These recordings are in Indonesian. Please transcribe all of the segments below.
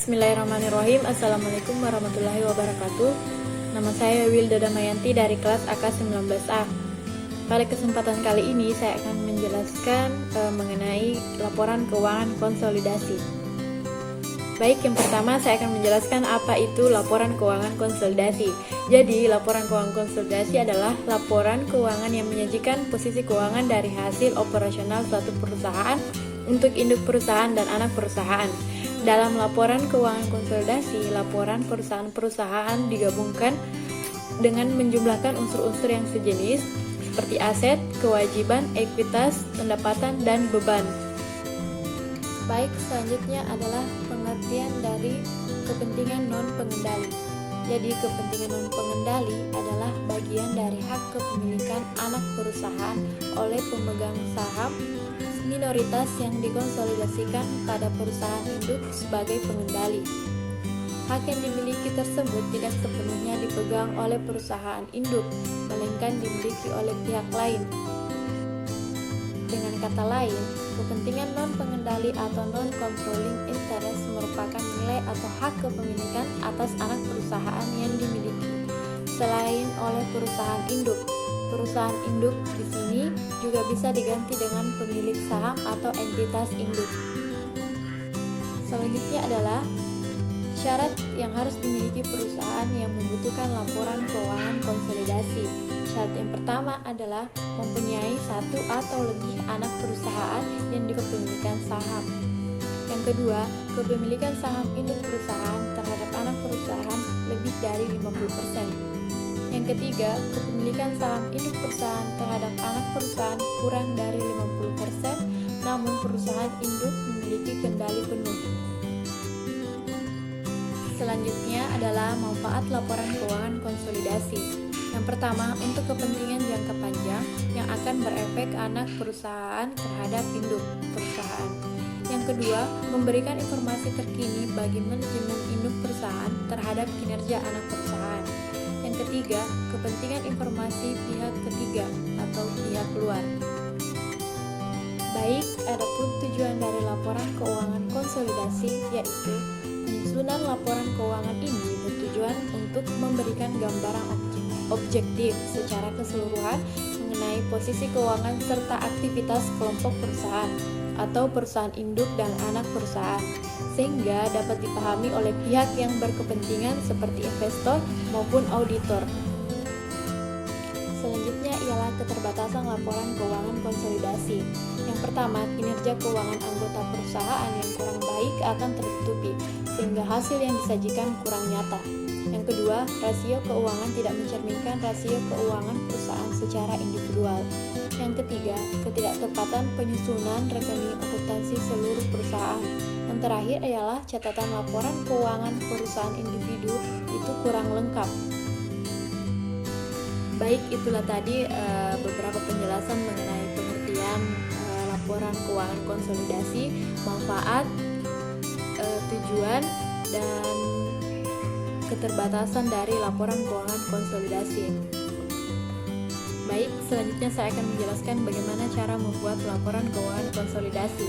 Bismillahirrahmanirrahim. Assalamualaikum warahmatullahi wabarakatuh. Nama saya Wilda Damayanti dari kelas AK19A. Pada kesempatan kali ini saya akan menjelaskan mengenai laporan keuangan konsolidasi. Baik, yang pertama saya akan menjelaskan apa itu laporan keuangan konsolidasi. Jadi, laporan keuangan konsolidasi adalah laporan keuangan yang menyajikan posisi keuangan dari hasil operasional suatu perusahaan untuk induk perusahaan dan anak perusahaan. Dalam laporan keuangan konsolidasi, laporan perusahaan-perusahaan digabungkan dengan menjumlahkan unsur-unsur yang sejenis seperti aset, kewajiban, ekuitas, pendapatan, dan beban. Baik, selanjutnya adalah pengertian dari kepentingan non-pengendali. Jadi, kepentingan non-pengendali adalah bagian dari hak kepemilikan anak perusahaan oleh pemegang saham minoritas yang dikonsolidasikan pada perusahaan induk sebagai pengendali. Hak yang dimiliki tersebut tidak sepenuhnya dipegang oleh perusahaan induk, melainkan dimiliki oleh pihak lain. Dengan kata lain, kepentingan non-pengendali atau non-controlling interest merupakan nilai atau hak kepemilikan atas anak perusahaan yang dimiliki selain oleh perusahaan induk. Perusahaan induk di sini juga bisa diganti dengan pemilik saham atau entitas induk. Selanjutnya adalah syarat yang harus dimiliki perusahaan yang membutuhkan laporan keuangan konsolidasi. Syarat yang pertama adalah mempunyai satu atau lebih anak perusahaan yang dikepemilikan saham. Yang kedua, kepemilikan saham induk perusahaan terhadap anak perusahaan lebih dari 50%. Yang ketiga, kepemilikan saham induk perusahaan terhadap anak perusahaan kurang dari 50%, namun perusahaan induk memiliki kendali penuh. Selanjutnya adalah manfaat laporan keuangan konsolidasi. Yang pertama, untuk kepentingan jangka panjang yang akan berefek anak perusahaan terhadap induk perusahaan. Yang kedua, memberikan informasi terkini bagi manajemen induk perusahaan terhadap kinerja anak perusahaan. Yang ketiga, kepentingan informasi pihak ketiga atau pihak luar. Baik, adapun tujuan dari laporan keuangan konsolidasi yaitu penyusunan laporan keuangan ini bertujuan untuk memberikan gambaran objektif secara keseluruhan mengenai posisi keuangan serta aktivitas kelompok perusahaan atau perusahaan induk dan anak perusahaan, sehingga dapat dipahami oleh pihak yang berkepentingan seperti investor maupun auditor. Selanjutnya ialah keterbatasan laporan keuangan konsolidasi. Yang pertama, kinerja keuangan anggota perusahaan yang kurang baik akan tertutupi, sehingga hasil yang disajikan kurang nyata. Yang kedua, rasio keuangan tidak mencerminkan rasio keuangan perusahaan secara individual. Yang ketiga, ketidaktepatan penyusunan rekening akuntansi seluruh perusahaan. Yang terakhir ialah catatan laporan keuangan perusahaan individu itu kurang lengkap. Baik, itulah tadi beberapa penjelasan mengenai pengertian laporan keuangan konsolidasi, manfaat, tujuan, dan keterbatasan dari laporan keuangan konsolidasi. Baik, selanjutnya saya akan menjelaskan bagaimana cara membuat laporan keuangan konsolidasi.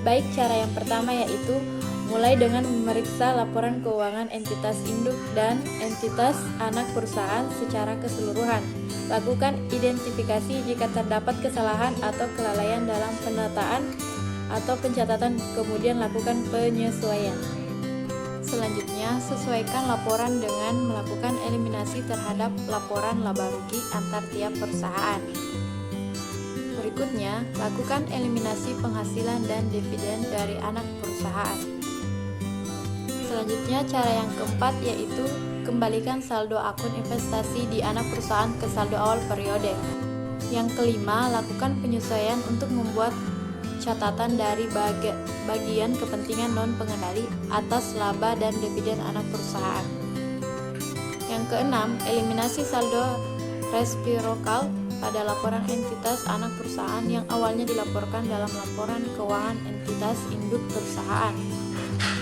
Baik, cara yang pertama yaitu mulai dengan memeriksa laporan keuangan entitas induk dan entitas anak perusahaan secara keseluruhan. Lakukan identifikasi jika terdapat kesalahan atau kelalaian dalam penataan atau pencatatan, kemudian lakukan penyesuaian. Selanjutnya, sesuaikan laporan dengan melakukan eliminasi terhadap laporan laba rugi antar tiap perusahaan. Berikutnya, lakukan eliminasi penghasilan dan dividen dari anak perusahaan. Selanjutnya, cara yang keempat yaitu kembalikan saldo akun investasi di anak perusahaan ke saldo awal periode. Yang kelima, lakukan penyesuaian untuk membuat catatan dari bagian kepentingan non-pengendali atas laba dan dividen anak perusahaan. Yang keenam, eliminasi saldo resiprokal pada laporan entitas anak perusahaan yang awalnya dilaporkan dalam laporan keuangan entitas induk perusahaan.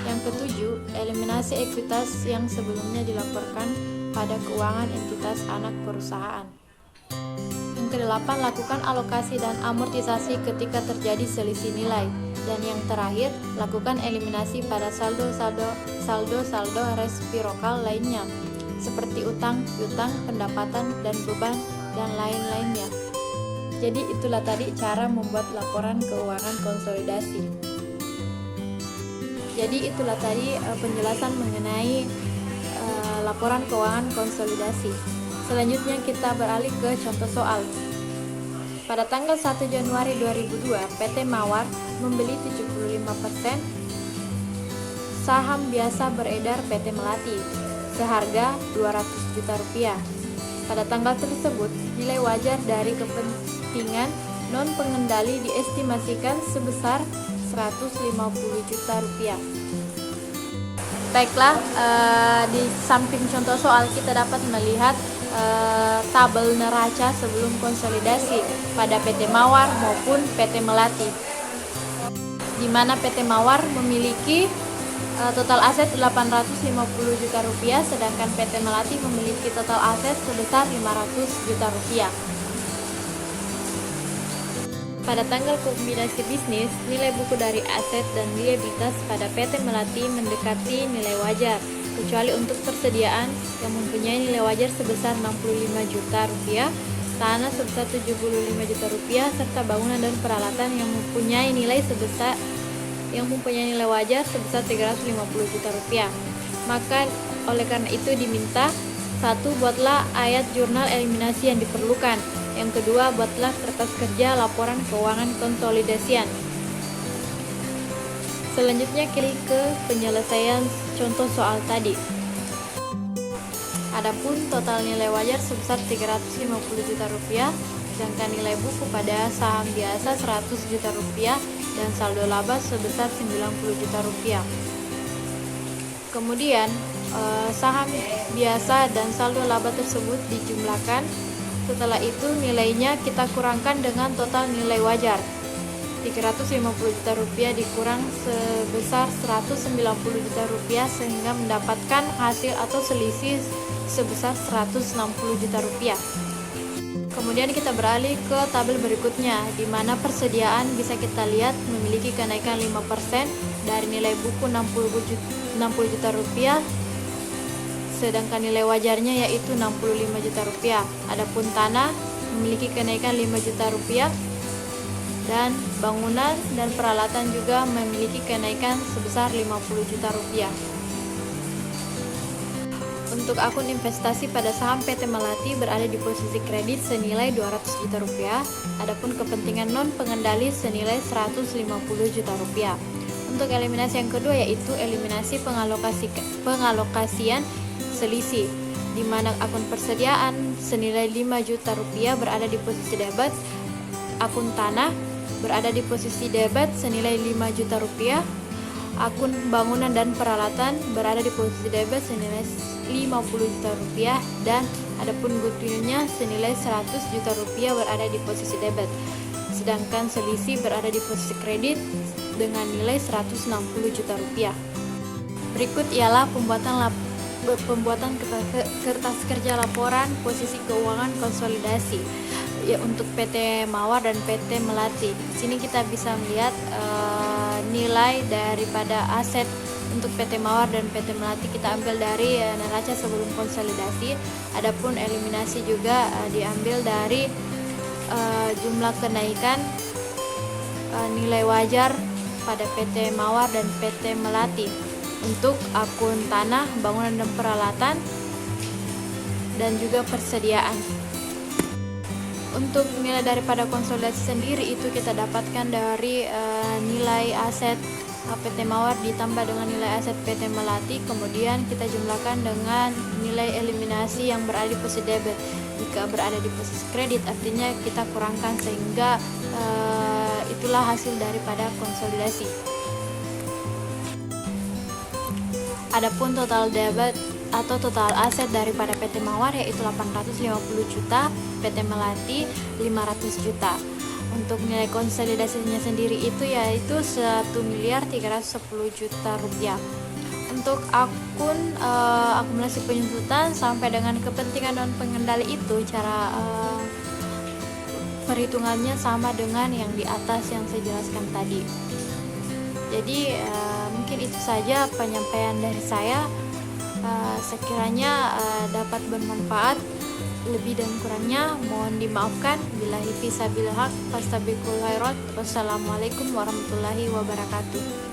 Yang ketujuh, eliminasi ekuitas yang sebelumnya dilaporkan pada keuangan entitas anak perusahaan. Yang kedelapan, lakukan alokasi dan amortisasi ketika terjadi selisih nilai. Dan yang terakhir, lakukan eliminasi pada saldo resiprokal lainnya, seperti utang, piutang, pendapatan, dan beban, dan lain-lainnya. Jadi itulah tadi cara membuat laporan keuangan konsolidasi. Jadi itulah tadi penjelasan mengenai laporan keuangan konsolidasi. Selanjutnya kita beralih ke contoh soal. Pada tanggal 1 Januari 2002, PT Mawar membeli 75% saham biasa beredar PT Melati seharga 200 juta rupiah. Pada tanggal tersebut, nilai wajar dari kepentingan non-pengendali diestimasikan sebesar 150 juta rupiah. Baiklah, di samping contoh soal kita dapat melihat tabel neraca sebelum konsolidasi pada PT Mawar maupun PT Melati, di mana PT Mawar memiliki total aset 850 juta rupiah, sedangkan PT Melati memiliki total aset sebesar 500 juta rupiah. Pada tanggal kombinasi bisnis, nilai buku dari aset dan liabilitas pada PT Melati mendekati nilai wajar, kecuali untuk persediaan yang mempunyai nilai wajar sebesar 65 juta rupiah, tanah sebesar 75 juta rupiah, serta bangunan dan peralatan yang mempunyai nilai wajar sebesar 350 juta rupiah. Maka oleh karena itu diminta: 1. Buatlah ayat jurnal eliminasi yang diperlukan. Yang kedua, buatlah kertas kerja laporan keuangan konsolidasian. Selanjutnya klik ke penyelesaian contoh soal tadi. Adapun total nilai wajar sebesar 350 juta rupiah, sedangkan nilai buku pada saham biasa 100 juta rupiah dan saldo laba sebesar 90 juta rupiah. Kemudian saham biasa dan saldo laba tersebut dijumlahkan. Setelah itu nilainya kita kurangkan dengan total nilai wajar. 350 juta rupiah dikurang sebesar 190 juta rupiah sehingga mendapatkan hasil atau selisih sebesar 160 juta rupiah. Kemudian kita beralih ke tabel berikutnya, di mana persediaan bisa kita lihat memiliki kenaikan 5% dari nilai buku 60 juta rupiah, sedangkan nilai wajarnya yaitu 65 juta rupiah. Adapun tanah memiliki kenaikan 5 juta rupiah, dan bangunan dan peralatan juga memiliki kenaikan sebesar 50 juta rupiah. Untuk akun investasi pada saham PT Melati berada di posisi kredit senilai 200 juta rupiah, adapun kepentingan non pengendali senilai 150 juta rupiah. Untuk eliminasi yang kedua yaitu eliminasi pengalokasian selisih, di mana akun persediaan senilai 5 juta rupiah berada di posisi debit, akun tanah berada di posisi debit senilai 5 juta rupiah, akun bangunan dan peralatan berada di posisi debit senilai 50 juta rupiah, dan adapun goodwillnya senilai 100 juta rupiah berada di posisi debit, sedangkan selisih berada di posisi kredit dengan nilai 160 juta rupiah. Berikut ialah pembuatan kertas kerja laporan posisi keuangan konsolidasi ya untuk PT Mawar dan PT Melati. Di sini kita bisa melihat nilai daripada aset untuk PT Mawar dan PT Melati kita ambil dari neraca sebelum konsolidasi. Adapun eliminasi juga diambil dari jumlah kenaikan nilai wajar pada PT Mawar dan PT Melati. Untuk akun tanah, bangunan dan peralatan, dan juga persediaan. Untuk nilai daripada konsolidasi sendiri itu kita dapatkan dari nilai aset PT Mawar ditambah dengan nilai aset PT Melati, kemudian kita jumlahkan dengan nilai eliminasi yang berada di posisi debit. Jika berada di posisi kredit artinya kita kurangkan, sehingga itulah hasil daripada konsolidasi. Adapun total debit atau total aset daripada PT Mawar yaitu 850 juta, PT Melati 500 juta. Untuk nilai konsolidasinya sendiri itu yaitu 1.310 juta rupiah. Untuk akun akumulasi penyuntutan sampai dengan kepentingan non pengendali itu cara perhitungannya sama dengan yang di atas yang saya jelaskan tadi. Jadi mungkin itu saja penyampaian dari saya. Sekiranya dapat bermanfaat. Lebih dan kurangnya mohon dimaafkan. Billahi fisabilillah haq fastabiqul khairat. Wassalamualaikum warahmatullahi wabarakatuh.